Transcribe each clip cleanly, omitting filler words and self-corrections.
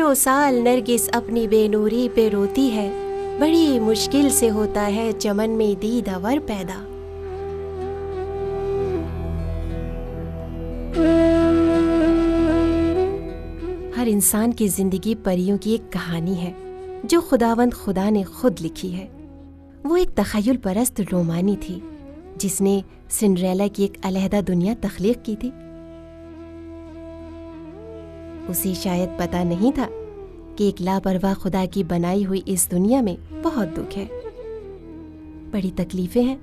سالوں سال نرگس اپنی بے نوری پہ روتی ہے، بڑی مشکل سے ہوتا ہے چمن میں دیدہ ور پیدا۔ ہر انسان کی زندگی پریوں کی ایک کہانی ہے جو خداوند خدا نے خود لکھی ہے۔ وہ ایک تخیل پرست رومانی تھی جس نے سنڈریلا کی ایک علیحدہ دنیا تخلیق کی تھی۔ اسے شاید پتہ نہیں تھا کہ ایک لاپرواہ خدا کی بنائی ہوئی اس دنیا میں بہت دکھ ہے، بڑی تکلیفیں ہیں،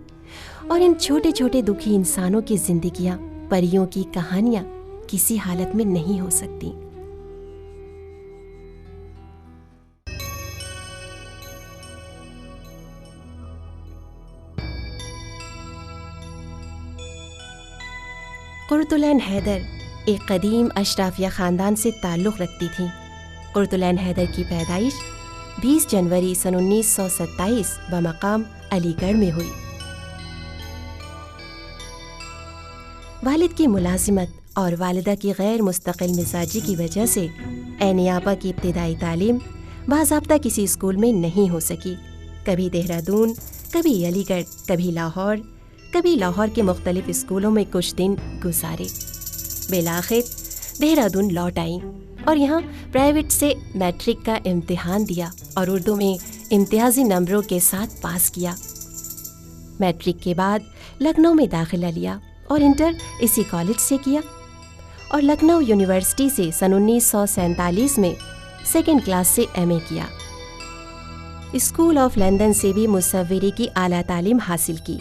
اور ان چھوٹے چھوٹے دکھی انسانوں کی زندگیاں پریوں کی کہانیاں کسی حالت میں نہیں ہو سکتی۔ قرۃ العین حیدر ایک قدیم اشرافیہ خاندان سے تعلق رکھتی تھیں۔ قرۃ العین حیدر کی پیدائش 20 جنوری سن 1927 بمقام علی گڑھ میں ہوئی۔ والد کی ملازمت اور والدہ کی غیر مستقل مزاجی کی وجہ سے عین آپا کی ابتدائی تعلیم باضابطہ کسی اسکول میں نہیں ہو سکی۔ کبھی دہرادون، کبھی علی گڑھ، کبھی لاہور کے مختلف اسکولوں میں کچھ دن گزارے۔ بالآخر دہرادون لوٹ آئیں اور یہاں پرائیویٹ سے میٹرک کا امتحان دیا اور اردو میں امتیازی نمبروں کے ساتھ پاس کیا۔ میٹرک کے بعد لکھنؤ میں داخلہ لیا اور انٹر اسی کالج سے کیا، اور لکھنؤ یونیورسٹی سے سن 1947 میں سیکنڈ کلاس سے ایم اے کیا۔ اسکول آف لندن سے بھی مصوری کی اعلیٰ تعلیم حاصل کی۔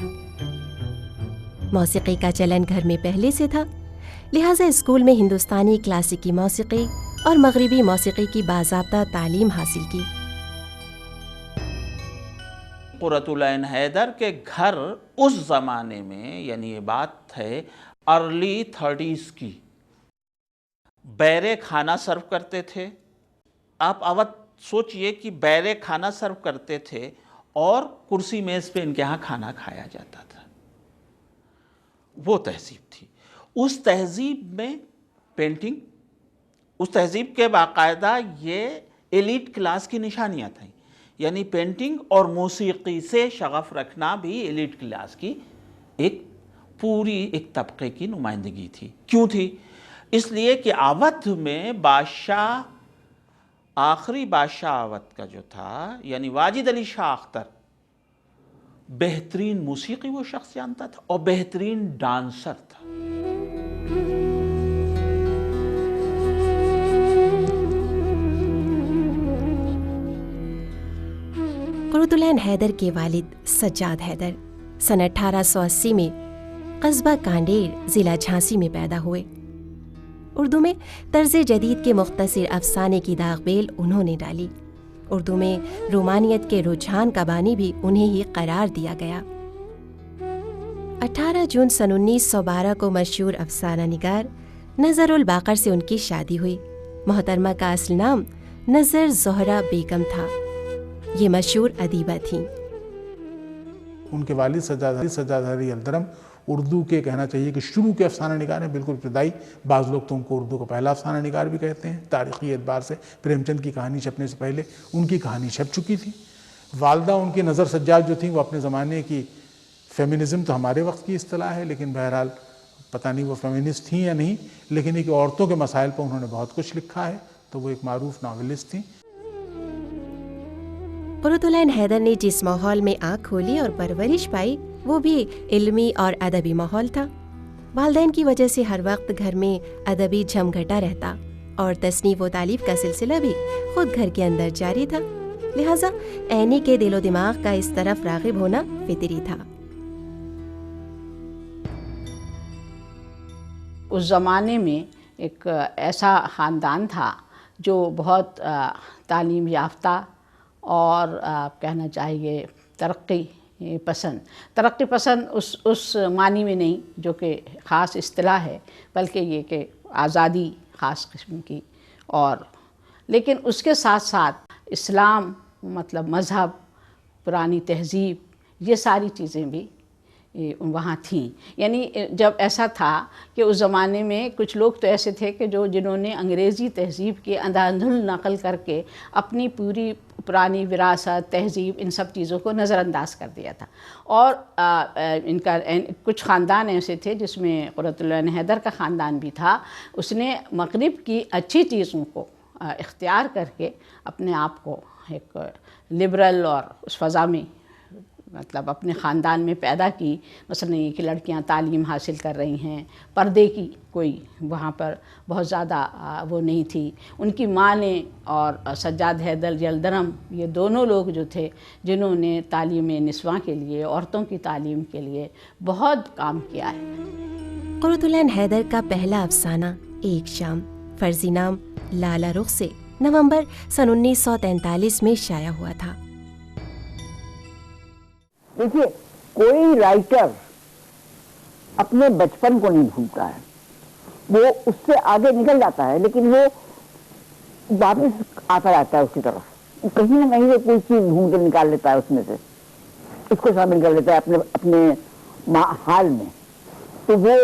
موسیقی کا چلن گھر میں پہلے سے تھا، لہٰذا اسکول میں ہندوستانی کلاسیکی موسیقی اور مغربی موسیقی کی باضابطہ تعلیم حاصل کی۔ قرۃ العین حیدر کے گھر اس زمانے میں، یعنی یہ بات ہے ارلی 30s کی، بیرے کھانا سرو کرتے تھے۔ آپ اوت سوچئے کہ بیرے کھانا سرو کرتے تھے اور کرسی میز پہ ان کے ہاں کھانا کھایا جاتا تھا۔ وہ تہذیب تھی۔ اس تہذیب میں پینٹنگ، اس تہذیب کے باقاعدہ یہ ایلیٹ کلاس کی نشانیاں تھیں، یعنی پینٹنگ اور موسیقی سے شغف رکھنا بھی ایلیٹ کلاس کی ایک پوری ایک طبقے کی نمائندگی تھی۔ کیوں تھی؟ اس لیے کہ اودھ میں بادشاہ، آخری بادشاہ اودھ کا جو تھا یعنی واجد علی شاہ اختر، بہترین موسیقی وہ شخص جانتا تھا اور بہترین ڈانسر تھا۔ قرۃ العین حیدر کے والد سجاد حیدر سن 1880 میں قصبہ کانڈیر ضلع جھانسی میں پیدا ہوئے۔ اردو میں طرز جدید کے مختصر افسانے کی داغ بیل انہوں نے ڈالی۔ اردو میں رومانیت کے رجحان کا بانی بھی انہیں ہی قرار دیا گیا۔ 18 جون سن 1912 کو مشہور افسانہ نگار نظر الباقر سے ان کی شادی ہوئی۔ محترمہ کا اصل نام نظر زہرہ بیگم تھا۔ یہ مشہور ادیبہ تھیں۔ ان کے والد سجاد علی الدرم اردو کے کہنا چاہیے کہ شروع کے افسانہ نگار ہیں، بالکل ابتدائی۔ بعض لوگ تو ان کو اردو کا پہلا افسانہ نگار بھی کہتے ہیں۔ تاریخی اعتبار سے پریم چند کی کہانی چھپنے سے پہلے ان کی کہانی چھپ چکی تھی۔ والدہ ان کی نظر سجاد جو تھیں وہ اپنے زمانے کی، فیمنزم تو ہمارے وقت کی اصطلاح ہے لیکن بہرحال پتہ نہیں وہ فیمنسٹ تھیں یا نہیں، لیکن ایک عورتوں کے مسائل پر انہوں نے بہت کچھ لکھا ہے، تو وہ ایک معروف ناولسٹ تھیں۔ قرۃ العین حیدر نے جس ماحول میں آنکھ کھولی اور پرورش پائی وہ بھی علمی اور ادبی ماحول تھا۔ والدین کی وجہ سے ہر وقت گھر میں ادبی جھمگھٹا رہتا اور تصنیف و تالیف کا سلسلہ بھی خود گھر کے اندر جاری تھا، لہٰذا عینی کے دل و دماغ کا اس طرف راغب ہونا فطری تھا۔ اس زمانے میں ایک ایسا خاندان تھا جو بہت تعلیم یافتہ اور کہنا چاہیے ترقی پسند اس معنی میں نہیں جو کہ خاص اصطلاح ہے، بلکہ یہ کہ آزادی خاص قسم کی، اور لیکن اس کے ساتھ ساتھ اسلام، مطلب مذہب، پرانی تہذیب، یہ ساری چیزیں بھی وہاں تھیں. یعنی جب ایسا تھا کہ اس زمانے میں کچھ لوگ تو ایسے تھے کہ جنہوں نے انگریزی تہذیب کے اندھاندھند نقل کر کے اپنی پوری پرانی وراثت، تہذیب، ان سب چیزوں کو نظر انداز کر دیا تھا. اور ان کا کچھ خاندان ایسے تھے جس میں قرۃ اللہ عین حیدر کا خاندان بھی تھا. اس نے مغرب کی اچھی چیزوں کو اختیار کر کے اپنے آپ کو ایک لبرل اور اس فضا میں مطلب اپنے خاندان میں پیدا کی. مثلا یہ کہ لڑکیاں تعلیم حاصل کر رہی ہیں، پردے کی کوئی وہاں پر بہت زیادہ وہ نہیں تھی. ان کی ماں نے اور سجاد حیدر یلدرم، یہ دونوں لوگ جو تھے جنہوں نے تعلیم نسواں کے لیے، عورتوں کی تعلیم کے لیے بہت کام کیا ہے. قرۃ اللہ عین حیدر کا پہلا افسانہ ایک شام فرضی نام لالا رخ سے نومبر سن 1943 میں شائع ہوا تھا. دیکھیے، کوئی رائٹر اپنے بچپن کو نہیں بھولتا ہے، وہ اس سے آگے نکل جاتا ہے لیکن وہ واپس آتا رہتا ہے اس کی طرف. کہیں نہ کہیں وہ کوئی چیز ڈھونڈ کے نکال لیتا ہے، اس میں سے اس کو شامل کر لیتا ہے اپنے حال میں. تو وہ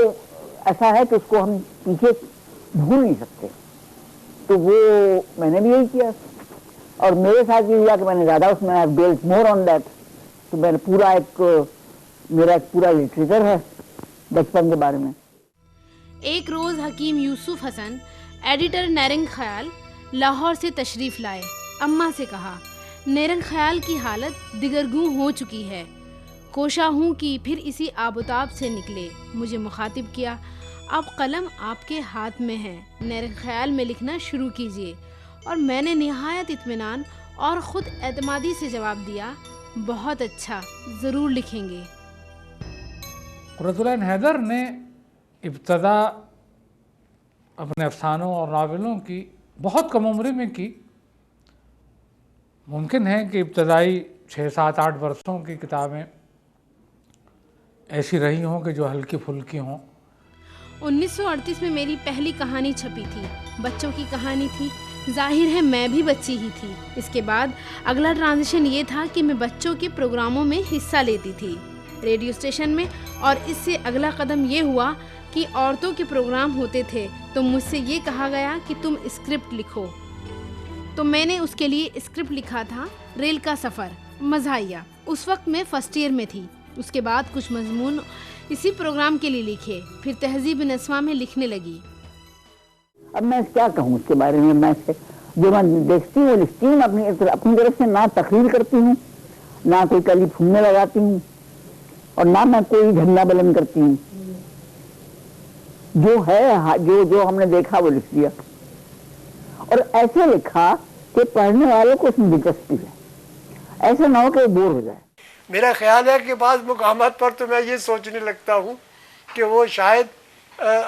ایسا ہے کہ اس کو ہم پیچھے بھول نہیں سکتے. تو وہ میں نے بھی یہی کیا اور میرے ساتھ یہ ہوا کہ میں نے زیادہ اس میں بیلٹ مور آن دیٹ. تو میں نے میرا ایک پورا لٹریچر ہے بچپن کے بارے میں. ایک روز حکیم یوسف حسن، ایڈیٹر نیرنگ خیال، لاہور سے تشریف لائے. اماں سے کہا، نیرنگ خیال کی حالت دگرگوں ہو چکی ہے، کوشاں ہوں کہ پھر اسی آب و تاب سے نکلے. مجھے مخاطب کیا، اب قلم آپ کے ہاتھ میں ہے، نیرنگ خیال میں لکھنا شروع کیجیے. اور میں نے نہایت اطمینان اور خود اعتمادی سے جواب دیا، بہت اچھا، ضرور لکھیں گے. قرۃ اللہ عین حیدر نے ابتدا اپنے افسانوں اور ناولوں کی بہت کم عمری میں کی. ممکن ہے کہ ابتدائی 6, 7, 8 برسوں کی کتابیں ایسی رہی ہوں کہ جو ہلکی پھلکی ہوں. 1938 میں میری پہلی کہانی چھپی تھی، بچوں کی کہانی تھی. ظاہر ہے میں بھی بچی ہی تھی. اس کے بعد اگلا ٹرانزیشن یہ تھا کہ میں بچوں کے پروگراموں میں حصہ لیتی تھی ریڈیو اسٹیشن میں. اور اس سے اگلا قدم یہ ہوا کہ عورتوں کے پروگرام ہوتے تھے تو مجھ سے یہ کہا گیا کہ تم اسکرپٹ لکھو. تو میں نے اس کے لیے اسکرپٹ لکھا تھا، ریل کا سفر، مزاحیہ. اس وقت میں فرسٹ ایئر میں تھی. اس کے بعد کچھ مضمون اسی پروگرام کے لیے لکھے، پھر تہذیب نسواں میں لکھنے لگی. اب میں کیا کہوں اس کے بارے میں. میں جو میں دیکھتی ہوں لکھتی ہوں، اپنی طرف سے نہ تقریر کرتی ہوں، نہ کوئی کلی پھولنے لگاتی ہوں، اور نہ میں کوئی جھنڈا بلند کرتی ہوں. جو ہے جو ہم نے دیکھا وہ لکھ دیا، اور ایسے لکھا کہ پڑھنے والوں کو اس میں دلچسپی ہے، ایسا نہ ہو کہ وہ بور ہو جائے. میرا خیال ہے کہ بعض مقامات پر تو میں یہ سوچنے لگتا ہوں کہ وہ شاید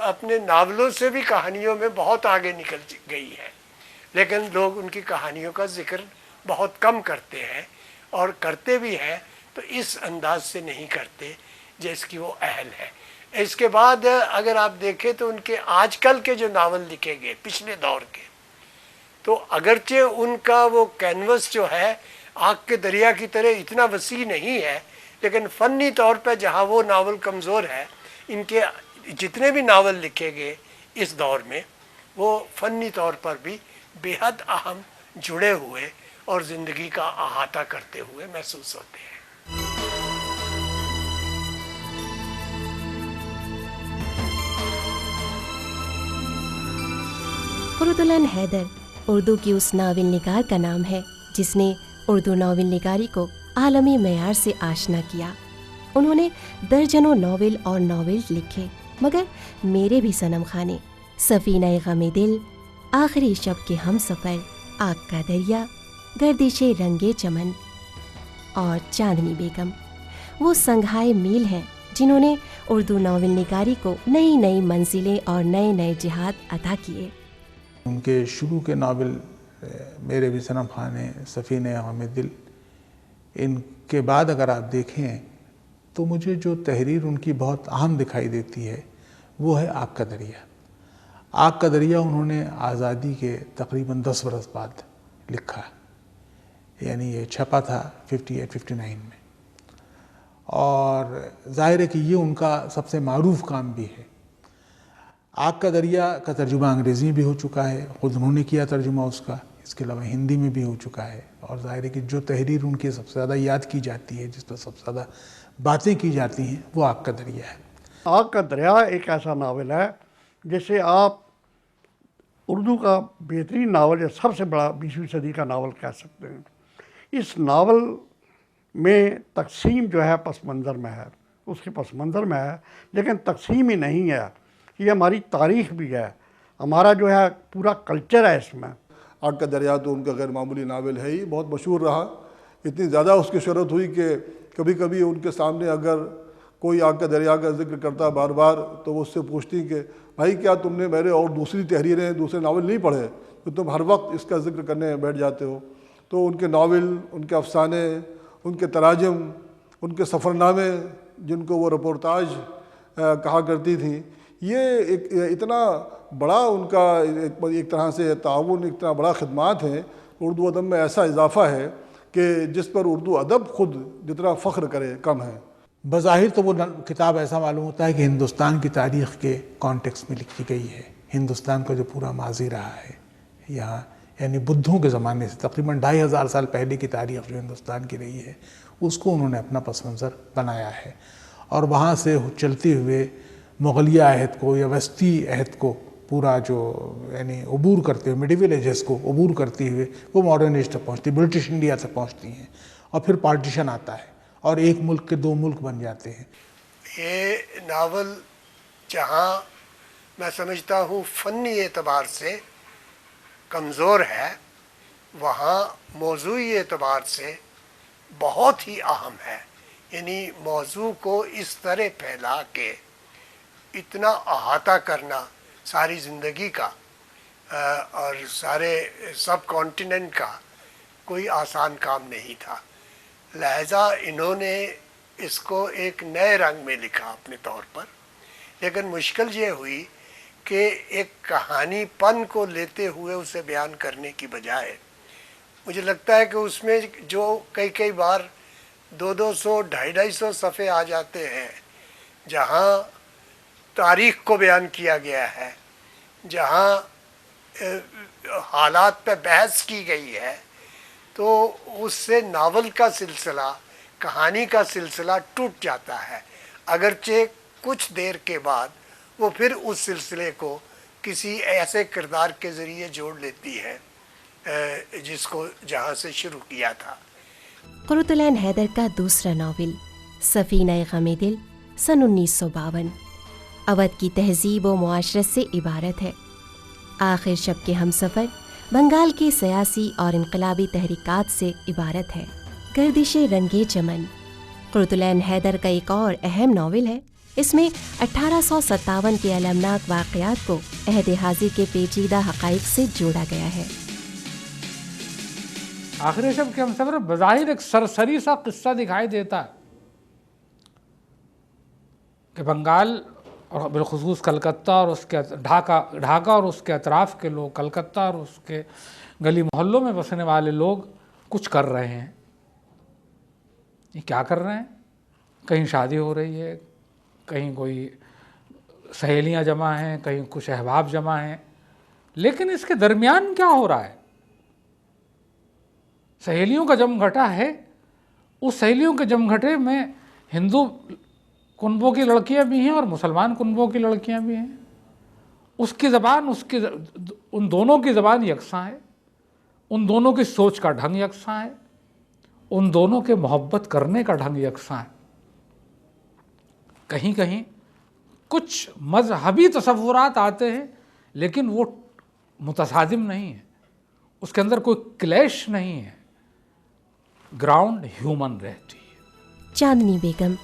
اپنے ناولوں سے بھی کہانیوں میں بہت آگے نکل گئی ہے، لیکن لوگ ان کی کہانیوں کا ذکر بہت کم کرتے ہیں، اور کرتے بھی ہیں تو اس انداز سے نہیں کرتے جس کی وہ اہل ہے. اس کے بعد اگر آپ دیکھیں تو ان کے آج کل کے جو ناول لکھے گئے پچھلے دور کے، تو اگرچہ ان کا وہ کینوس جو ہے آگ کے دریا کی طرح اتنا وسیع نہیں ہے، لیکن فنی طور پہ جہاں وہ ناول کمزور ہے، ان کے جتنے بھی ناول لکھے گئے اس دور میں وہ فنی طور پر بھی بے حد اہم، جڑے ہوئے اور زندگی کا احاطہ کرتے ہوئے محسوس ہوتے ہیں. قرۃ اللہ عین حیدر اردو کی اس ناول نگار کا نام ہے جس نے اردو ناول نگاری کو عالمی معیار سے آشنا کیا. انہوں نے درجنوں ناول اور ناولز لکھے، مگر میرے بھی صنم خانے، سفینہ غم دل، آخری شب کے ہم سفر، آگ کا دریا، گردش رنگے چمن اور چاندنی بیگم وہ سنگھائے میل ہیں جنہوں نے اردو ناول نگاری کو نئی نئی منزلیں اور نئے نئے جہات عطا کیے. ان کے شروع کے ناول میرے بھی صنم خانے، سفینہ غم دل، ان کے بعد اگر آپ دیکھیں تو مجھے جو تحریر ان کی بہت اہم دکھائی دیتی ہے وہ ہے آگ کا دریا. آگ کا دریا انہوں نے آزادی کے تقریباً 10 برس بعد لکھا، یعنی یہ چھپا تھا 58-59 میں، اور ظاہر ہے کہ یہ ان کا سب سے معروف کام بھی ہے۔ آگ کا دریا کا ترجمہ انگریزی میں بھی ہو چکا ہے، خود انہوں نے کیا ترجمہ اس کا، اس کے علاوہ ہندی میں بھی ہو چکا ہے، اور ظاہر ہے کہ جو تحریر ان کی سب سے زیادہ یاد کی جاتی ہے، جس پر سب سے زیادہ باتیں کی جاتی ہیں، وہ آگ کا دریا ہے۔ آگ کا دریا ایک ایسا ناول ہے جسے آپ اردو کا بہترین ناول یا سب سے بڑا 20ویں صدی کا ناول کہہ سکتے ہیں۔ اس ناول میں تقسیم جو ہے پس منظر میں ہے، اس کے پس منظر میں ہے، لیکن تقسیم ہی نہیں ہے، یہ ہماری تاریخ بھی ہے، ہمارا جو ہے پورا کلچر ہے اس میں۔ آگ کا دریا تو ان کا غیر معمولی ناول ہے ہی، بہت مشہور رہا، اتنی زیادہ اس کی شہرت ہوئی کہ کبھی کبھی ان کے سامنے اگر کوئی آگ کا دریا کا ذکر کرتا بار بار تو وہ اس سے پوچھتی کہ بھائی کیا تم نے میرے اور دوسری تحریریں، دوسرے ناول نہیں پڑھے تو تم ہر وقت اس کا ذکر کرنے بیٹھ جاتے ہو؟ تو ان کے ناول، ان کے افسانے، ان کے تراجم، ان کے سفر نامے جن کو وہ رپورتاج کہا کرتی تھیں، یہ ایک اتنا بڑا ان کا ایک طرح سے تعاون، اتنا بڑا خدمات ہیں، اردو ادب میں ایسا اضافہ ہے کہ جس پر اردو ادب خود جتنا فخر کرے کم ہے۔ بظاہر تو وہ کتاب ایسا معلوم ہوتا ہے کہ ہندوستان کی تاریخ کے کانٹیکس میں لکھی گئی ہے، ہندوستان کا جو پورا ماضی رہا ہے یہاں، یعنی بدھوں کے زمانے سے تقریباً 2500 سال پہلے کی تاریخ جو ہندوستان کی رہی ہے، اس کو انہوں نے اپنا پس منظر بنایا ہے، اور وہاں سے چلتے ہوئے مغلیہ عہد کو یا وسطی عہد کو پورا جو یعنی عبور کرتے ہوئے، میڈیول ایجز کو عبور کرتے ہوئے وہ ماڈرن ایج تک پہنچتی، برٹش انڈیا تک پہنچتی ہیں، اور پھر پارٹیشن آتا ہے اور ایک ملک کے 2 ملک بن جاتے ہیں۔ یہ ناول جہاں میں سمجھتا ہوں فنی اعتبار سے کمزور ہے، وہاں موضوعی اعتبار سے بہت ہی اہم ہے۔ یعنی موضوع کو اس طرح پھیلا کے اتنا احاطہ کرنا ساری زندگی کا اور سارے سب کانٹیننٹ کا کوئی آسان کام نہیں تھا، لہذا انہوں نے اس کو ایک نئے رنگ میں لکھا اپنے طور پر، لیکن مشکل یہ ہوئی کہ ایک کہانی پن کو لیتے ہوئے اسے بیان کرنے کی بجائے مجھے لگتا ہے کہ اس میں جو کئی بار 200 250 صفحے آ جاتے ہیں، جہاں تاریخ کو بیان کیا گیا ہے، جہاں حالات پہ بحث کی گئی ہے، تو اس سے ناول کا سلسلہ، کہانی کا سلسلہ ٹوٹ جاتا ہے، اگرچہ کچھ دیر کے بعد وہ پھر اس سلسلے کو کسی ایسے کردار کے ذریعے جوڑ لیتی ہے جس کو جہاں سے شروع کیا تھا۔ قرۃ العین حیدر کا دوسرا ناول سفینہ غم دل سن 1952 اودھ کی تہذیب و معاشرت سے عبارت ہے۔ آخر شب کے ہم سفر بنگال کی سیاسی اور انقلابی تحریکات سے عبارت ہے۔ گردش رنگے چمن قرۃ العین حیدر کا ایک اور اہم ناول ہے۔ اس میں 1857 کے المناک واقعات کو عہد حاضر کے پیچیدہ حقائق سے جوڑا گیا ہے۔ آخر شب کے ہم سفر بظاہر ایک سرسری سا قصہ دکھائی دیتا ہے کہ بنگال اور بالخصوص کلکتہ اور اس کے ڈھاکہ اور اس کے اطراف کے لوگ، کلکتہ اور اس کے گلی محلوں میں بسنے والے لوگ کچھ کر رہے ہیں۔ یہ کیا کر رہے ہیں؟ کہیں شادی ہو رہی ہے، کہیں کوئی سہیلیاں جمع ہیں، کہیں کچھ احباب جمع ہیں، لیکن اس کے درمیان کیا ہو رہا ہے؟ سہیلیوں کا جم گھٹا ہے، اس سہیلیوں کے جم گھٹے میں ہندو کنبوں کی لڑکیاں بھی ہیں اور مسلمان کنبوں کی لڑکیاں بھی ہیں۔ اس کی زبان، ان دونوں کی زبان یکساں ہے، ان دونوں کی سوچ کا ڈھنگ یکساں ہے، ان دونوں کے محبت کرنے کا ڈھنگ یکساں ہے۔ کہیں کہیں کچھ مذہبی تصورات آتے ہیں لیکن وہ متصادم نہیں ہے، اس کے اندر کوئی کلیش نہیں ہے، گراؤنڈ ہیومن رہتی ہے۔ چاندنی بیگم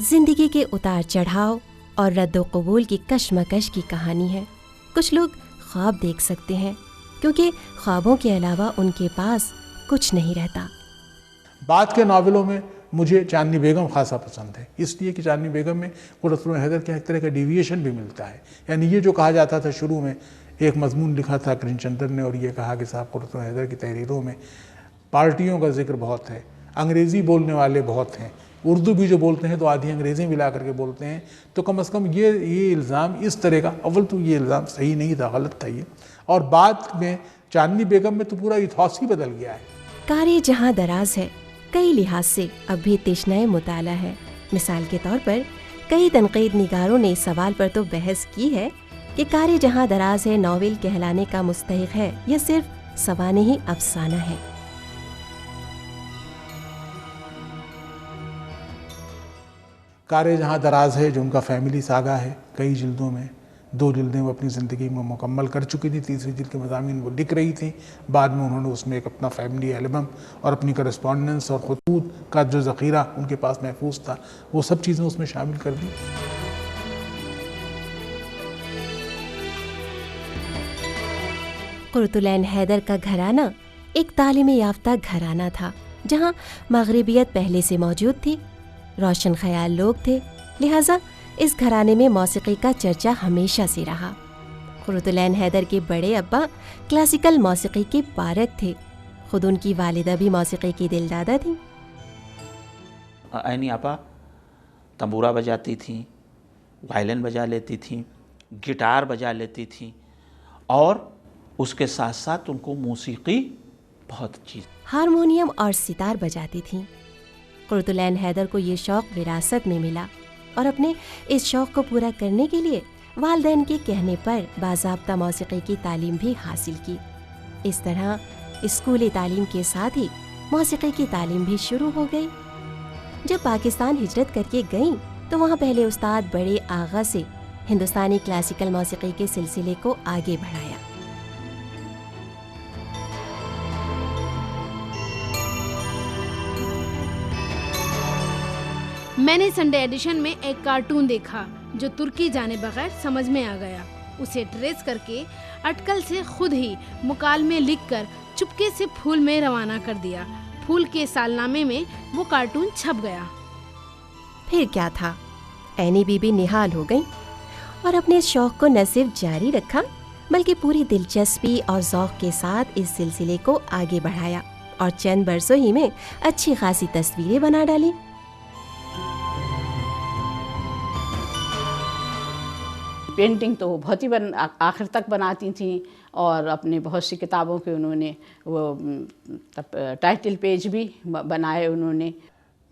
زندگی کے اتار چڑھاؤ اور رد و قبول کی کشمکش کی کہانی ہے۔ کچھ لوگ خواب دیکھ سکتے ہیں کیونکہ خوابوں کے علاوہ ان کے پاس کچھ نہیں رہتا۔ بعد کے ناولوں میں مجھے چاندنی بیگم خاصا پسند ہے، اس لیے کہ چاندنی بیگم میں قرۃ العین حیدر کے ایک طرح کا ڈیویشن بھی ملتا ہے۔ یعنی یہ جو کہا جاتا تھا شروع میں، ایک مضمون لکھا تھا کرن چندر نے اور یہ کہا کہ صاحب قرۃ العین حیدر کی تحریروں میں پارٹیوں کا ذکر بہت ہے، انگریزی بولنے والے بہت ہیں، اردو بھی جو بولتے ہیں تو آدھی انگریزی ملا کر کے بولتے ہیں. تو کم از کم یہ الزام اس طرح کا، اول تو یہ الزام صحیح نہیں تھا، غلط تھا یہ. اور بعد میں چاندنی بیگم میں تو پورا ایتھوس ہی بدل گیا ہے. کار جہاں دراز ہے کئی لحاظ سے اب بھی تشنہ مطالعہ ہے. مثال کے طور پر کئی تنقید نگاروں نے اس سوال پر تو بحث کی ہے کہ کار جہاں دراز ہے ناول کہلانے کا مستحق ہے یا صرف سوانحی افسانہ ہے. کار جہاں دراز ہے جو ان کا فیملی ساگا ہے، کئی جلدوں میں، 2 جلدیں وہ اپنی زندگی میں مکمل کر چکی تھی، تیسری جلد کے مضامین وہ لکھ رہی تھیں. بعد میں انہوں نے اس میں ایک اپنا فیملی البم اور اپنی کرسپونڈنس اور خطوط کا جو ذخیرہ ان کے پاس محفوظ تھا وہ سب چیزیں اس میں شامل کر دی. قرۃ العین حیدر کا گھرانہ ایک تعلیم یافتہ گھرانہ تھا جہاں مغربیت پہلے سے موجود تھی، روشن خیال لوگ تھے، لہٰذا اس گھرانے میں موسیقی کا چرچا ہمیشہ سے رہا. قرۃ العین حیدر کے بڑے ابا کلاسیکل موسیقی کے پارک تھے. خود ان کی والدہ بھی موسیقی کی دلدادہ تھیں. عینی آپا تنبورہ بجاتی تھیں، وائلن بجا لیتی تھیں، گٹار بجا لیتی تھیں، اور اس کے ساتھ ساتھ ان کو موسیقی بہت اچھی. ہارمونیم اور ستار بجاتی تھیں. قرۃ العین حیدر کو یہ شوق وراثت میں ملا اور اپنے اس شوق کو پورا کرنے کے لیے والدین کے کہنے پر باضابطہ موسیقی کی تعلیم بھی حاصل کی. اس طرح اسکولی تعلیم کے ساتھ ہی موسیقی کی تعلیم بھی شروع ہو گئی. جب پاکستان ہجرت کر کے گئیں تو وہاں پہلے استاد بڑے آغا سے ہندوستانی کلاسیکل موسیقی کے سلسلے کو آگے بڑھایا. میں نے سنڈے ایڈیشن میں ایک کارٹون دیکھا جو ترکی جانے بغیر سمجھ میں آ گیا. اسے ٹریس کر کے اٹکل سے خود ہی مکالمے لکھ کر چپکے سے پھول میں روانہ کر دیا. پھول کے سالنامے میں وہ کارٹون چھپ گیا. پھر کیا تھا، عینی بی بی نہال ہو گئیں اور اپنے شوق کو نہ صرف جاری رکھا بلکہ پوری دلچسپی اور ذوق کے ساتھ اس سلسلے کو آگے بڑھایا اور چند برسوں ہی میں اچھی خاصی تصویریں بنا ڈالیں. پینٹنگ تو بہت ہی آخر تک بناتی تھیں اور اپنے بہت سی کتابوں کے انہوں نے وہ ٹائٹل پیج بھی بنائے. انہوں نے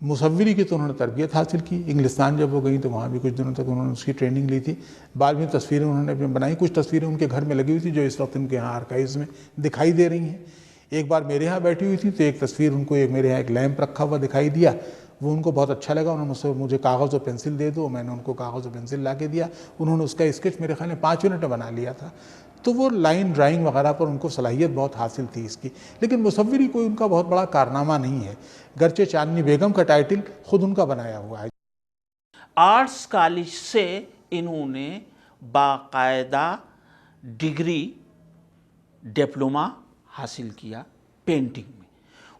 مصوری کی تو انہوں نے تربیت حاصل کی. انگلستان جب وہ گئیں تو وہاں بھی کچھ دنوں تک انہوں نے اس کی ٹریننگ لی تھی. بعد میں تصویریں انہوں نے بنائی. کچھ تصویریں ان کے گھر میں لگی ہوئی تھی جو اس وقت ان کے یہاں آرکائیوز میں دکھائی دے رہی ہیں. ایک بار میرے یہاں بیٹھی ہوئی تھی تو ایک تصویر ان کو میرے یہاں ایک لیمپ رکھا ہوا دکھائی دیا. وہ ان کو بہت اچھا لگا. انہوں نے مجھے کاغذ اور پینسل دے دو. میں نے ان کو کاغذ اور پینسل لا کے دیا. انہوں نے اس کا اسکیچ میرے خیال میں 5 منٹ میں بنا لیا تھا. تو وہ لائن ڈرائنگ وغیرہ پر ان کو صلاحیت بہت حاصل تھی اس کی. لیکن مصوری کوئی ان کا بہت بڑا کارنامہ نہیں ہے، گرچہ چاندنی بیگم کا ٹائٹل خود ان کا بنایا ہوا ہے. آرٹس کالج سے انہوں نے باقاعدہ ڈگری ڈپلومہ حاصل کیا پینٹنگ میں.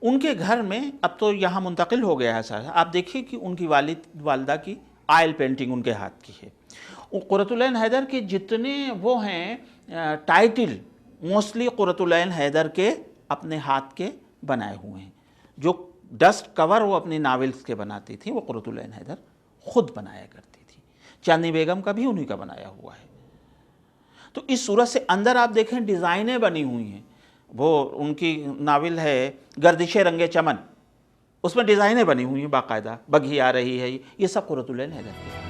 ان کے گھر میں اب تو یہاں منتقل ہو گیا ہے سر. آپ دیکھیے کہ ان کی والدہ کی آئل پینٹنگ ان کے ہاتھ کی ہے. قرۃ العین حیدر کے جتنے وہ ہیں ٹائٹل موسٹلی قرۃ العین حیدر کے اپنے ہاتھ کے بنائے ہوئے ہیں. جو ڈسٹ کور وہ اپنی ناولز کے بناتی تھیں وہ قرۃ العین حیدر خود بنایا کرتی تھی. چاندنی بیگم کا بھی انہی کا بنایا ہوا ہے. تو اس صورت سے اندر آپ دیکھیں ڈیزائنیں بنی ہوئی ہیں. وہ ان کی ناول ہے گردش رنگ چمن، اس میں ڈیزائنیں بنی ہوئی ہیں باقاعدہ. بگھی آ رہی ہے، یہ سب قرۃ العین حیدر کی ہے.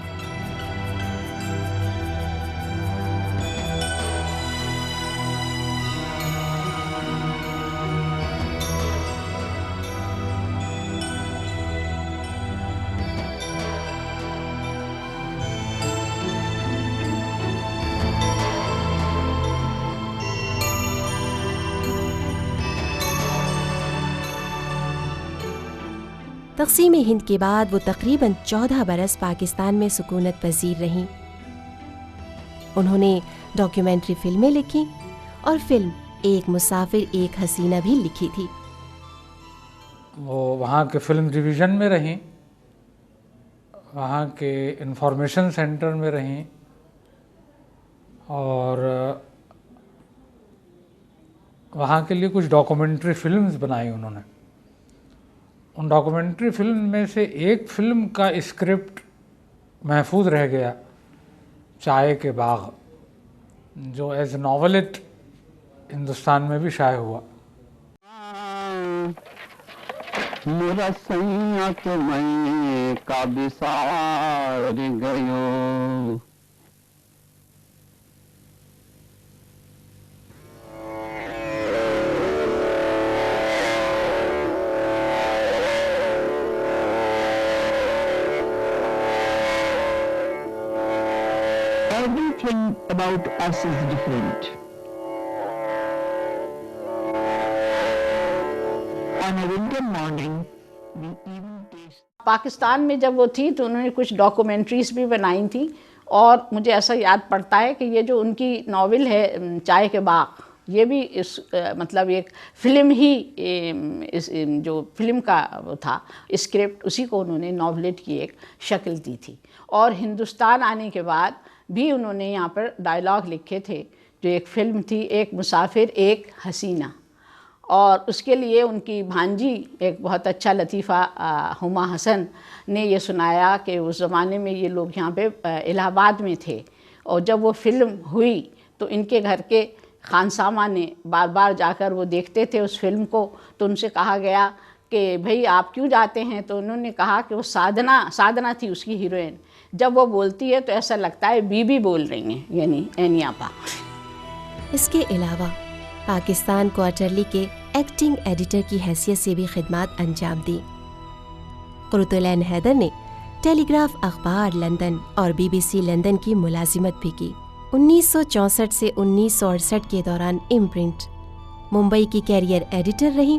تقسیم ہند کے بعد وہ تقریباً 14 برس پاکستان میں سکونت پذیر رہیں. انہوں نے ڈاکیومنٹری فلمیں لکھی اور فلم ایک مسافر ایک حسینہ بھی لکھی تھی. وہ وہاں کے فلم ڈویژن میں رہیں، وہاں کے انفارمیشن سینٹر میں رہیں اور وہاں کے لیے کچھ ڈاکومنٹری فلمز بنائی انہوں نے. ان ڈاکومنٹری فلم میں سے ایک فلم کا اسکرپٹ محفوظ رہ گیا، چائے کے باغ، جو ایز ناولٹ ہندوستان میں بھی شائع ہوا۔ مرسیت میں کا بسار give, everything about us is different. On a winter morning, we even taste. Pakistan میں جب وہ تھی تو انہوں نے کچھ ڈاکومنٹریز بھی بنائی تھیں، اور مجھے ایسا یاد پڑتا ہے کہ یہ جو ان کی ناول ہے چائے کے باغ، یہ بھی اس مطلب ایک فلم ہی، اس جو فلم کا وہ تھا اسکرپٹ، اسی کو انہوں نے ناولٹ کی ایک شکل دی تھی۔ اور ہندوستان آنے کے بعد بھی انہوں نے یہاں پر ڈائلاگ لکھے تھے، جو ایک فلم تھی ایک مسافر ایک حسینہ، اور اس کے لیے ان کی بھانجی ایک بہت اچھا لطیفہ ہما حسن نے یہ سنایا کہ اس زمانے میں یہ لوگ یہاں پہ الہ آباد میں تھے، اور جب وہ فلم ہوئی تو ان کے گھر کے خانسامہ نے بار بار جا کر وہ دیکھتے تھے اس فلم کو، تو ان سے کہا گیا کہ بھئی آپ کیوں جاتے ہیں؟ تو انہوں نے کہا کہ وہ سادھنا تھی اس کی ہیروئن، جب وہ بولتی ہے تو ایسا لگتا ہے بی بی بول رہی ہیں، یعنی اینی آپا۔ اس کے علاوہ پاکستان کوارٹرلی کے ایکٹنگ ایڈیٹر کی حیثیت سے بھی خدمات انجام دی۔ قرۃ العین حیدر نے ٹیلی گراف اخبار لندن اور BBC لندن کی ملازمت بھی کی۔ 1964 سے 1968 کے دوران امپرنٹ ممبئی کی کیریئر ایڈیٹر رہیں۔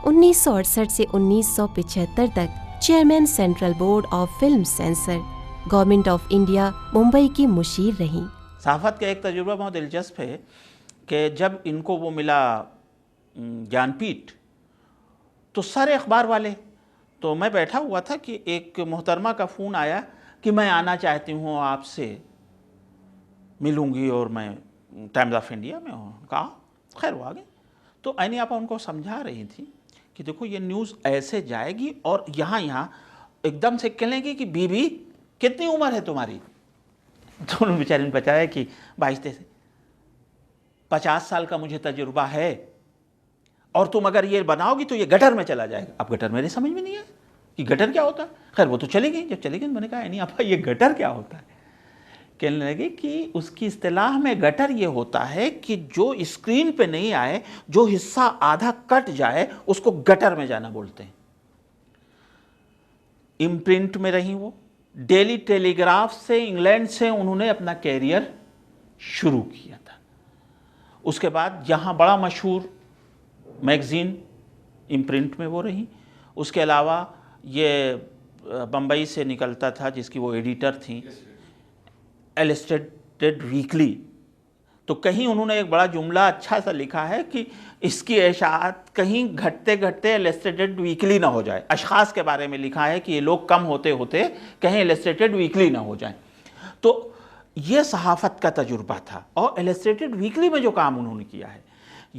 1968 سے 1975 تک chairman central board of film censor, government of India, Mumbai کی مشیر رہیں۔ صحافت کا ایک تجربہ بہت دلچسپ ہے کہ جب ان کو وہ ملا جان پیٹ، تو سارے اخبار والے، تو میں بیٹھا ہوا تھا کہ ایک محترمہ کا فون آیا کہ میں آنا چاہتی ہوں، آپ سے ملوں گی، اور میں ٹائمز آف انڈیا میں ہوں۔ کہا خیر وہ آگے، تو عینی آپا ان کو سمجھا رہی تھی کہ دیکھو یہ نیوز ایسے جائے گی، اور یہاں ایک دم سے کہنے گی کہ بی بی کتنی عمر ہے تمہاری؟ تو انہوں نے بیچارے نے بتایا کہ 22 سے 50 سال کا مجھے تجربہ ہے، اور تم اگر یہ بناؤ گی تو یہ گٹر میں چلا جائے گا۔ اب گٹر میرے سمجھ میں نہیں ہے کہ گٹر کیا ہوتا ہے۔ خیر وہ تو چلی گئی، جب چلی گئی میں نے کہا نہیں آپا یہ گٹر کیا ہوتا ہے؟ کہنے لگے کہ اس کی اصطلاح میں گٹر یہ ہوتا ہے کہ جو اسکرین پہ نہیں آئے، جو حصہ آدھا کٹ جائے، اس کو گٹر میں جانا بولتے ہیں۔ امپرنٹ میں رہی وہ، ڈیلی ٹیلی گراف سے انگلینڈ سے انہوں نے اپنا کیریئر شروع کیا تھا۔ اس کے بعد یہاں بڑا مشہور میگزین امپرنٹ میں وہ رہی۔ اس کے علاوہ یہ بمبئی سے نکلتا تھا جس کی وہ ایڈیٹر تھیں، ایلسٹریٹڈ ویکلی، تو کہیں انہوں نے ایک بڑا جملہ اچھا سا لکھا ہے کہ اس کی اشاعت کہیں گھٹتے گھٹتے ایلسٹریٹڈ ویکلی نہ ہو جائے۔ اشخاص کے بارے میں لکھا ہے کہ یہ لوگ کم ہوتے ہوتے کہیں ایلسٹریٹڈ ویکلی نہ ہو جائیں۔ تو یہ صحافت کا تجربہ تھا، اور ایلسٹریٹڈ ویکلی میں جو کام انہوں نے کیا ہے،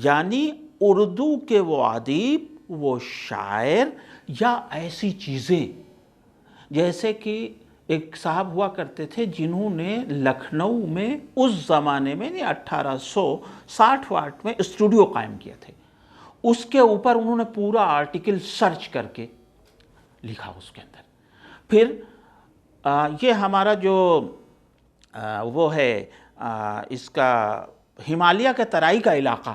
یعنی اردو کے وہ ادیب، وہ شاعر، یا ایسی چیزیں جیسے کہ ایک صاحب ہوا کرتے تھے جنہوں نے لکھنؤ میں اس زمانے میں 1860 میں اسٹوڈیو قائم کیا تھے، اس کے اوپر انہوں نے پورا آرٹیکل سرچ کر کے لکھا اس کے اندر۔ پھر یہ ہمارا جو وہ ہے اس کا ہمالیہ کے ترائی کا علاقہ،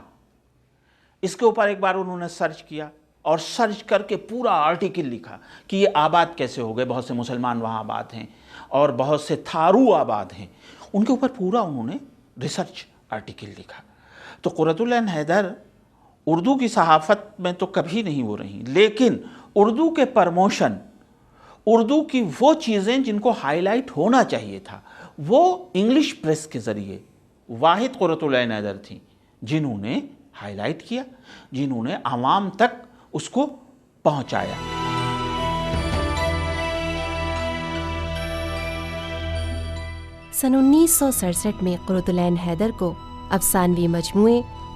اس کے اوپر ایک بار انہوں نے سرچ کیا، اور سرچ کر کے پورا آرٹیکل لکھا کہ یہ آباد کیسے ہو گئے، بہت سے مسلمان وہاں آباد ہیں اور بہت سے تھارو آباد ہیں، ان کے اوپر پورا انہوں نے ریسرچ آرٹیکل لکھا۔ تو قرۃ العین حیدر اردو کی صحافت میں تو کبھی نہیں وہ رہیں، لیکن اردو کے پرموشن، اردو کی وہ چیزیں جن کو ہائی لائٹ ہونا چاہیے تھا، وہ انگلش پریس کے ذریعے واحد قرۃ العین حیدر تھیں جنہوں نے ہائی لائٹ کیا، جنہوں نے عوام تک اس کو پہنچایا۔ سن 1967 میں قرۃ العین حیدر کو افسانوی مجموعے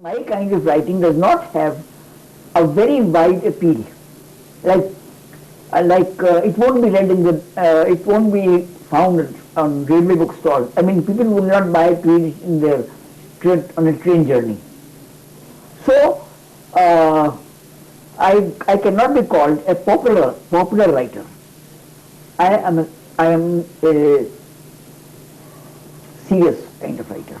My kind of writing does not have a very wide appeal. It won't be read in the, it won't be found on railway bookstores. I mean, people will not buy it to read in their on a train journey. So, I cannot be called a popular writer. I am a serious kind of writer.